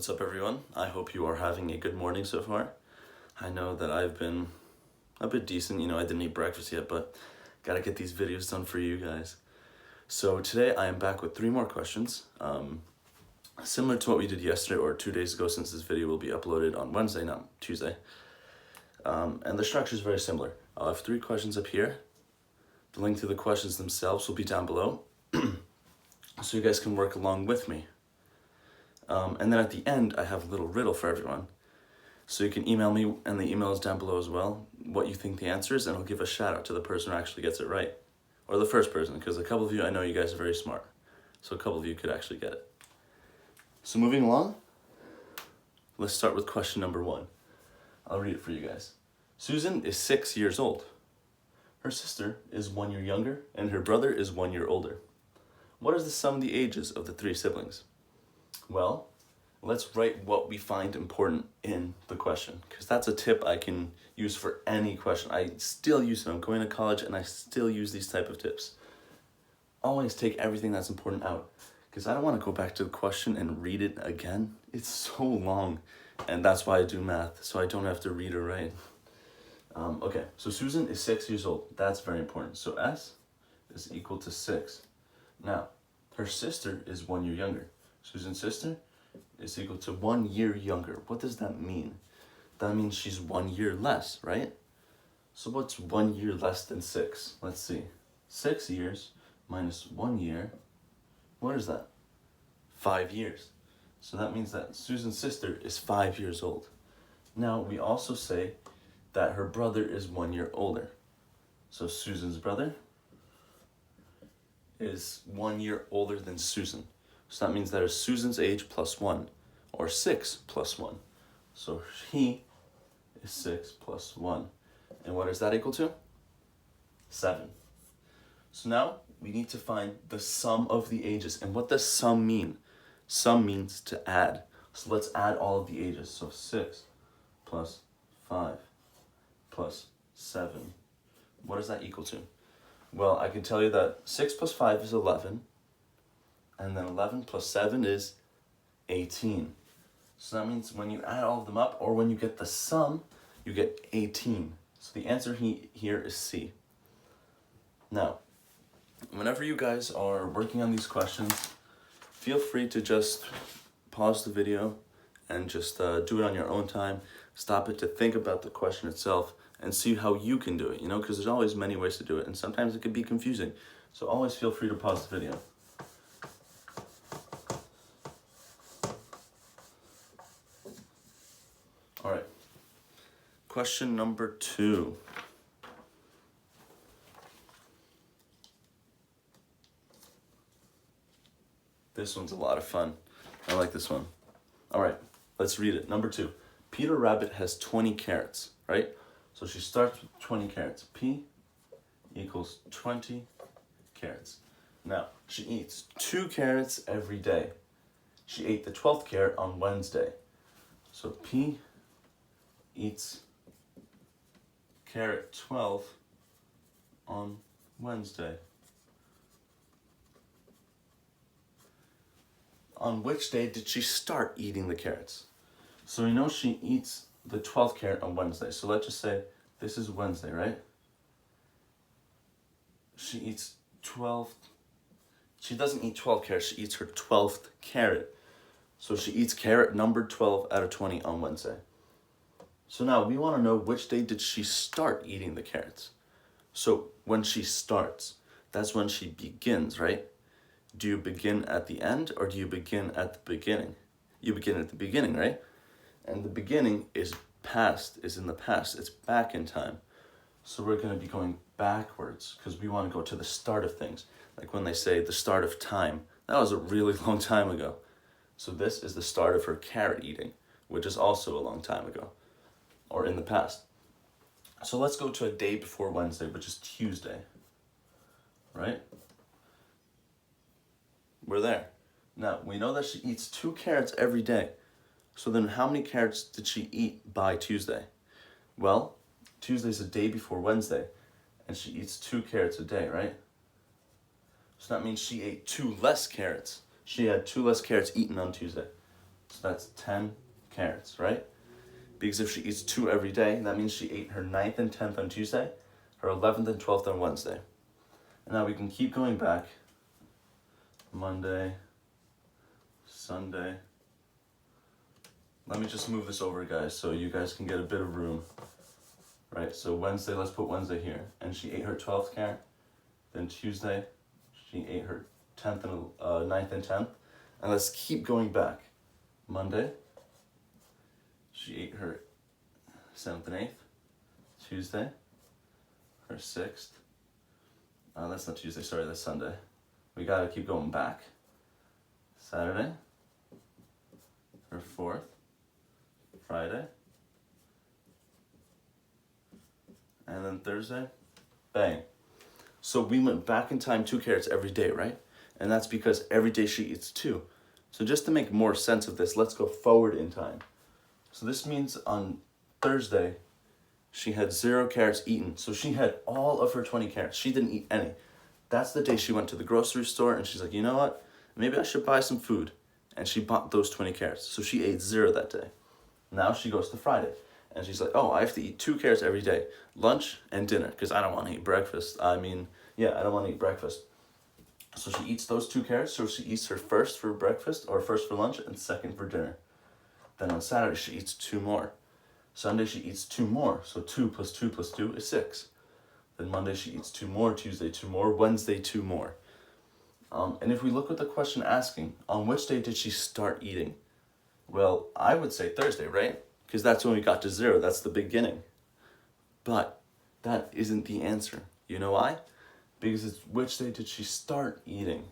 What's up, everyone? I hope you are having a good morning so far. I know that I've been a bit decent. I didn't eat breakfast yet, but gotta get these videos done for you guys. So today I am back with 3 more questions, similar to what we did yesterday or 2 days ago, since this video will be uploaded on Wednesday, not Tuesday. And the structure is very similar. I'll have 3 questions up here. The link to the questions themselves will be down below, so you guys can work along with me. And then at the end, I have a little riddle for everyone. So you can email me, and the email is down below as well, what you think the answer is, and I'll give a shout out to the person who actually gets it right. Or the first person, because a couple of you, I know you guys are very smart. So a couple of you could actually get it. So moving along, let's start with question number 1. I'll read it for you guys. Susan is 6 years old. Her sister is 1 year younger, and her brother is 1 year older. What is the sum of the ages of the 3 siblings? Well, let's write what we find important in the question, because that's a tip I can use for any question. I still use it. I'm going to college and I still use these type of tips. Always take everything that's important out, because I don't want to go back to the question and read it again. It's so long, and that's why I do math, so I don't have to read or write. Okay, so Susan is 6 years old. That's very important. So S is equal to 6. Now, her sister is 1 year younger. Susan's sister is equal to 1 year younger. What does that mean? That means she's 1 year less, right? So what's 1 year less than 6? Let's see. 6 years minus 1 year. What is that? 5 years. So that means that Susan's sister is 5 years old. Now we also say that her brother is 1 year older. So Susan's brother is 1 year older than Susan. So that means that is Susan's age plus 1, or 6 plus 1. So he is 6 plus 1. And what is that equal to? 7. So now we need to find the sum of the ages. And what does sum mean? Sum means to add. So let's add all of the ages. So 6 plus 5 plus 7. What is that equal to? Well, I can tell you that 6 plus 5 is 11. And then 11 plus 7 is 18. So that means when you add all of them up, or when you get the sum, you get 18. So the answer here is C. Now, whenever you guys are working on these questions, feel free to just pause the video and just do it on your own time. Stop it to think about the question itself and see how you can do it, because there's always many ways to do it, and sometimes it can be confusing. So always feel free to pause the video. All right, question number 2. This one's a lot of fun. I like this one. All right, let's read it. Number 2. Peter Rabbit has 20 carrots, right? So she starts with 20 carrots. P equals 20 carrots. Now, she eats 2 carrots every day. She ate the 12th carrot on Wednesday. So P eats carrot 12 on Wednesday. On which day did she start eating the carrots? So we know she eats the 12th carrot on Wednesday. So let's just say this is Wednesday, right? She eats 12. She doesn't eat 12 carrots. She eats her 12th carrot. So she eats carrot number 12 out of 20 on Wednesday. So now we want to know which day did she start eating the carrots. So when she starts, that's when she begins, right? Do you begin at the end, or do you begin at the beginning? You begin at the beginning, right? And the beginning is past, is in the past. It's back in time. So we're going to be going backwards, because we want to go to the start of things. Like when they say the start of time, that was a really long time ago. So this is the start of her carrot eating, which is also a long time ago, or in the past. So let's go to a day before Wednesday, which is Tuesday, right? We're there. Now, we know that she eats 2 carrots every day. So then how many carrots did she eat by Tuesday? Well, Tuesday's the day before Wednesday, and she eats 2 carrots a day, right? So that means she ate 2 less carrots. She had 2 less carrots eaten on Tuesday. So that's 10 carrots, right? Because if she eats 2 every day, that means she ate her 9th and 10th on Tuesday, her 11th and 12th on Wednesday. And now we can keep going back. Monday, Sunday. Let me just move this over, guys, so you guys can get a bit of room. Right, so Wednesday, let's put Wednesday here. And she ate her 12th carrot. Then Tuesday, she ate her 10th and 9th and 10th. And let's keep going back. Monday, she ate her 7th and 8th. Tuesday, her 6th. That's not Tuesday, sorry, that's Sunday. We gotta keep going back. Saturday, her 4th. Friday. And then Thursday, bang. So we went back in time 2 carrots every day, right? And that's because every day she eats 2. So just to make more sense of this, let's go forward in time. So this means on Thursday, she had 0 carrots eaten. So she had all of her 20 carrots. She didn't eat any. That's the day she went to the grocery store and she's like, you know what? Maybe I should buy some food. And she bought those 20 carrots. So she ate 0 that day. Now she goes to Friday. And she's like, oh, I have to eat 2 carrots every day. Lunch and dinner. Because I don't want to eat breakfast. I don't want to eat breakfast. So she eats those 2 carrots. So she eats her first for breakfast or first for lunch and second for dinner. Then on Saturday she eats 2 more. Sunday she eats 2 more. So 2 plus 2 plus 2 is 6. Then Monday she eats 2 more. Tuesday 2 more. Wednesday 2 more. And if we look at the question asking, on which day did she start eating? Well, I would say Thursday, right? Because that's when we got to 0. That's the beginning. But that isn't the answer. You know why? Because it's which day did she start eating?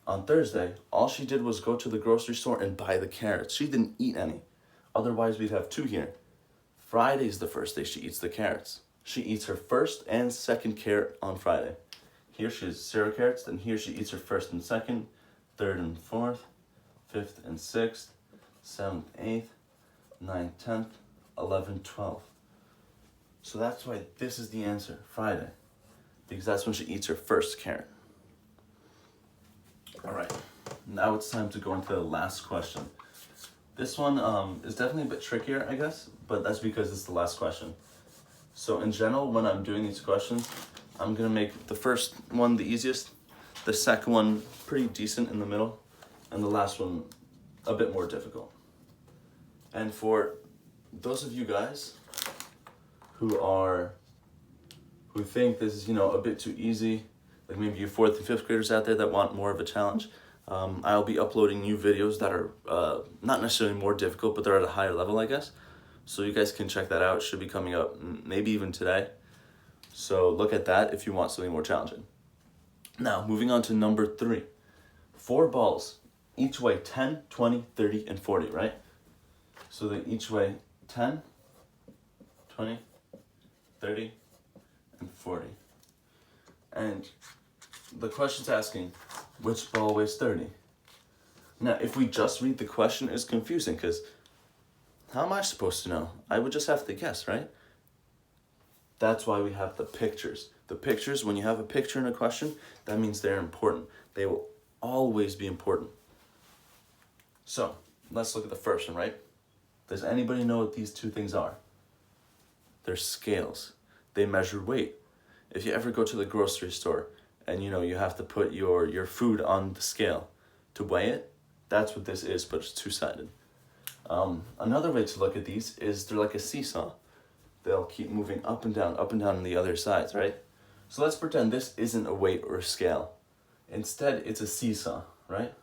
On Thursday, all she did was go to the grocery store and buy the carrots. She didn't eat any. Otherwise, we'd have 2 here. Friday's the first day she eats the carrots. She eats her first and second carrot on Friday. Here she has 0 carrots, then here she eats her first and second, third and fourth, 5th and 6th, 7th, 8th, 9th, 10th, 11th, 12th. So that's why this is the answer, Friday. Because that's when she eats her first carrot. Alright, now it's time to go into the last question. This one is definitely a bit trickier, I guess, but that's because it's the last question. So in general, when I'm doing these questions, I'm going to make the first one the easiest, the second one pretty decent in the middle, and the last one a bit more difficult. And for those of you guys who think this is, a bit too easy, like maybe you 4th and 5th graders out there that want more of a challenge, I'll be uploading new videos that are not necessarily more difficult, but they're at a higher level, I guess. So you guys can check that out. It should be coming up maybe even today. So look at that if you want something more challenging. Now, moving on to number 3. 4 balls, each weigh 10, 20, 30, and 40, right? So they each weigh 10, 20, 30, and 40. And the question's asking, which ball weighs 30? Now, if we just read the question, it's confusing because how am I supposed to know? I would just have to guess, right? That's why we have the pictures. The pictures, when you have a picture in a question, that means they're important. They will always be important. So, let's look at the first one, right? Does anybody know what these 2 things are? They're scales. They measure weight. If you ever go to the grocery store and you have to put your food on the scale to weigh it, that's what this is, but it's 2-sided. Another way to look at these is they're like a seesaw. They'll keep moving up and down on the other sides, right? So let's pretend this isn't a weight or a scale. Instead, it's a seesaw, right?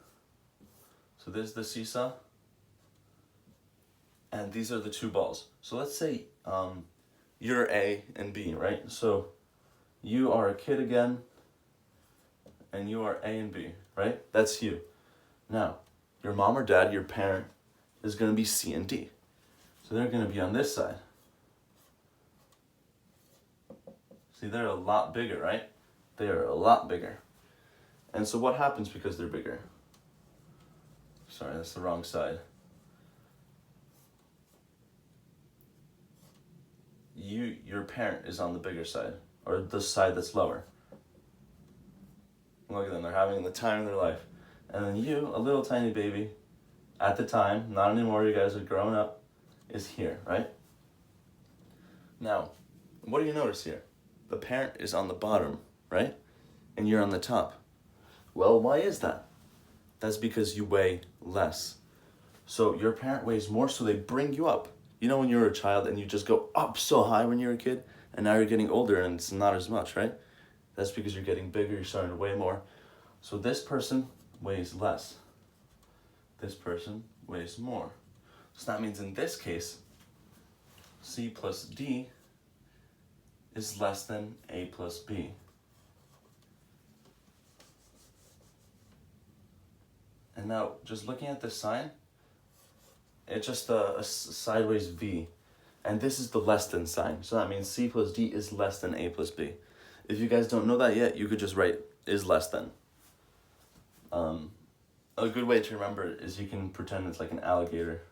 So this is the seesaw. And these are the 2 balls. So let's say you're A and B, right? So you are a kid again, and you are A and B, right? That's you. Now, your mom or dad, your parent, is going to be C and D. So they're going to be on this side. See, they're a lot bigger, right? They are a lot bigger. And so what happens because they're bigger? Sorry, that's the wrong side. Your parent is on the bigger side, or the side that's lower. Look at them, they're having the time of their life. And then you, a little tiny baby, at the time, not anymore, you guys are grown up, is here, right? Now, what do you notice here? The parent is on the bottom, right? And you're on the top. Well, why is that? That's because you weigh less. So your parent weighs more, so they bring you up. You know when you were a child and you just go up so high when you were a kid, and now you're getting older and it's not as much, right? That's because you're getting bigger, you're starting to weigh more. So this person weighs less. This person weighs more. So that means in this case, C plus D is less than A plus B. And now, just looking at this sign, it's just a sideways V. And this is the less than sign. So that means C plus D is less than A plus B. If you guys don't know that yet, you could just write is less than. A good way to remember it is you can pretend it's like an alligator.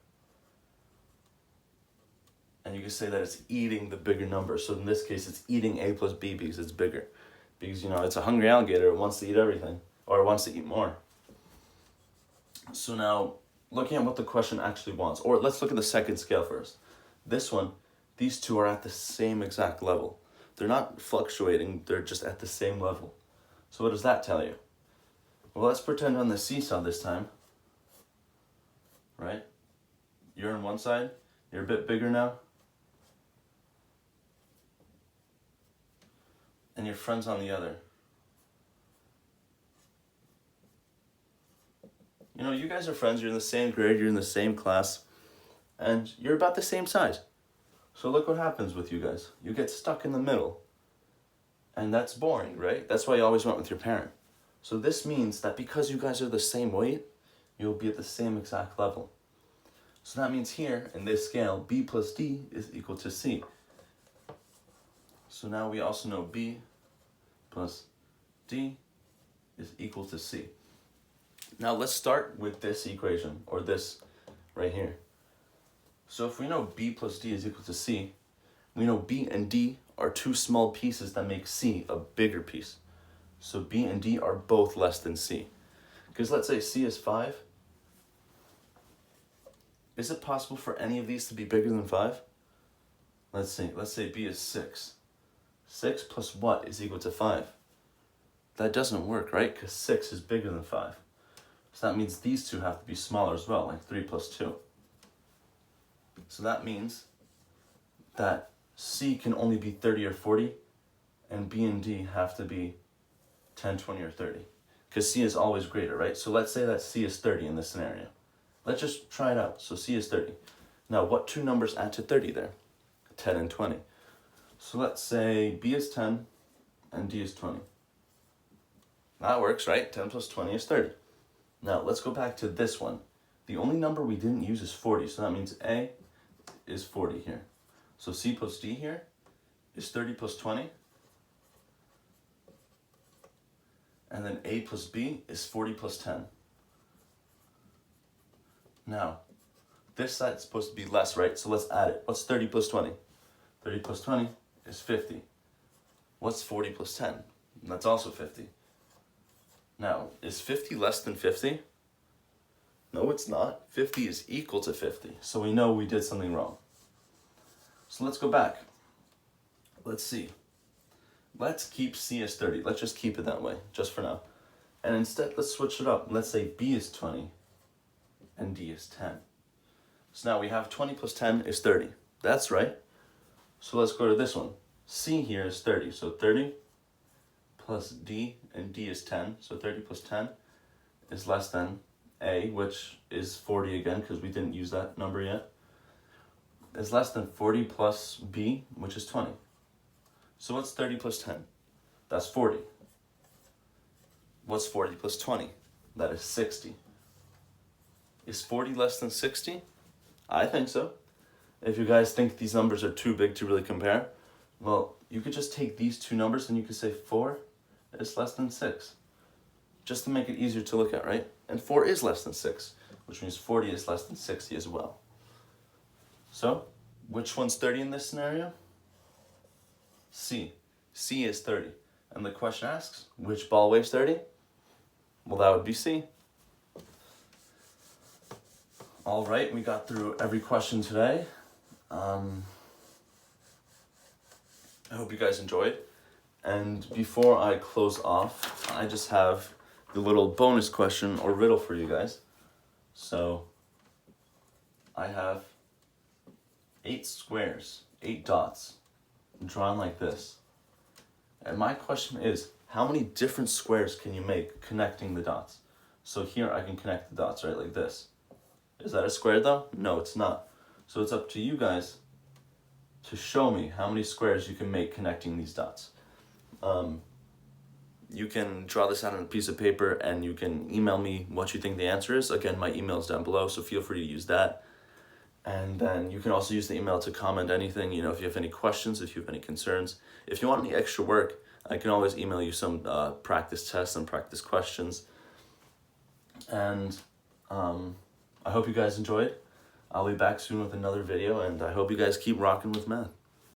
And you can say that it's eating the bigger number. So in this case, it's eating A plus B because it's bigger. Because, you know, it's a hungry alligator. It wants to eat everything. Or it wants to eat more. So now, looking at what the question actually wants. Or let's look at the second scale first. This one, these two are at the same exact level. They're not fluctuating. They're just at the same level. So what does that tell you? Well, let's pretend on the seesaw this time. Right? You're on one side. You're a bit bigger now. And your friend's on the other. You know, you guys are friends, you're in the same grade, you're in the same class, and you're about the same size. So look what happens with you guys. You get stuck in the middle. And that's boring, right? That's why you always went with your parent. So this means that because you guys are the same weight, you'll be at the same exact level. So that means here, in this scale, B plus D is equal to C. So now we also know B plus D is equal to C. Now let's start with this equation, or this right here. So if we know B plus D is equal to C, we know B and D are two small pieces that make C a bigger piece. So B and D are both less than C. Because let's say C is 5. Is it possible for any of these to be bigger than 5? Let's see. Let's say B is 6. 6 plus what is equal to 5? That doesn't work, right? Because 6 is bigger than 5. So that means these two have to be smaller as well, like 3 plus 2. So that means that C can only be 30 or 40, and B and D have to be 10, 20, or 30. Because C is always greater, right? So let's say that C is 30 in this scenario. Let's just try it out. So C is 30. Now, what two numbers add to 30 there? 10 and 20. So let's say B is 10 and D is 20. That works, right? 10 plus 20 is 30. Now, let's go back to this one. The only number we didn't use is 40, so that means A is 40 here. So C plus D here is 30 plus 20. And then A plus B is 40 plus 10. Now, this side's supposed to be less, right? So let's add it. What's 30 plus 20? 30 plus 20 is 50. What's 40 plus 10? That's also 50. Now, is 50 less than 50? No, it's not. 50 is equal to 50. So we know we did something wrong. So let's go back. Let's see. Let's keep C as 30. Let's just keep it that way, just for now. And instead, let's switch it up. Let's say B is 20 and D is 10. So now we have 20 plus 10 is 30. That's right. So let's go to this one. C here is 30. So 30 plus D, and D is 10. So 30 plus 10 is less than A, which is 40 again, because we didn't use that number yet. Is less than 40 plus B, which is 20. So what's 30 plus 10? That's 40. What's 40 plus 20? That is 60. Is 40 less than 60? I think so. If you guys think these numbers are too big to really compare, well, you could just take these two numbers and you could say 4 is less than 6. Just to make it easier to look at, right? And 4 is less than 6, which means 40 is less than 60 as well. So, which one's 30 in this scenario? C. C is 30. And the question asks, which ball weighs 30? Well, that would be C. All right, we got through every question today. I hope you guys enjoyed. And before I close off, I just have the little bonus question or riddle for you guys. So I have 8 squares, 8 dots, drawn like this. And my question is, how many different squares can you make connecting the dots? So here I can connect the dots, right, like this. Is that a square though? No, it's not. So it's up to you guys to show me how many squares you can make connecting these dots. You can draw this out on a piece of paper and you can email me what you think the answer is. Again, my email is down below, so feel free to use that. And then you can also use the email to comment anything, you know, if you have any questions, if you have any concerns. If you want any extra work, I can always email you some practice tests and practice questions. And I hope you guys enjoyed. I'll be back soon with another video, and I hope you guys keep rocking with math.